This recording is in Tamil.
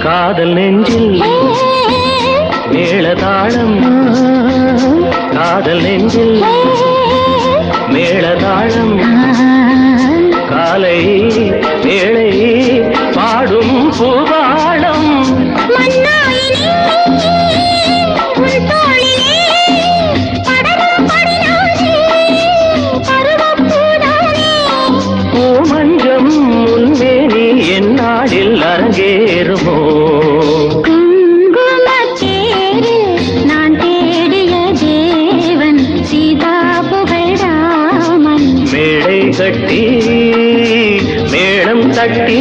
காதல் நெஞ்சில் மேளதாளம் காதல் நெஞ்சில் மேளதாளம் காலை வேளை பாடும் பூபாளம் பூமஞ்சம் முன்மேனி என்னாடில் அரங்கேறுமோ மேடை கட்டி மேளம் தட்டி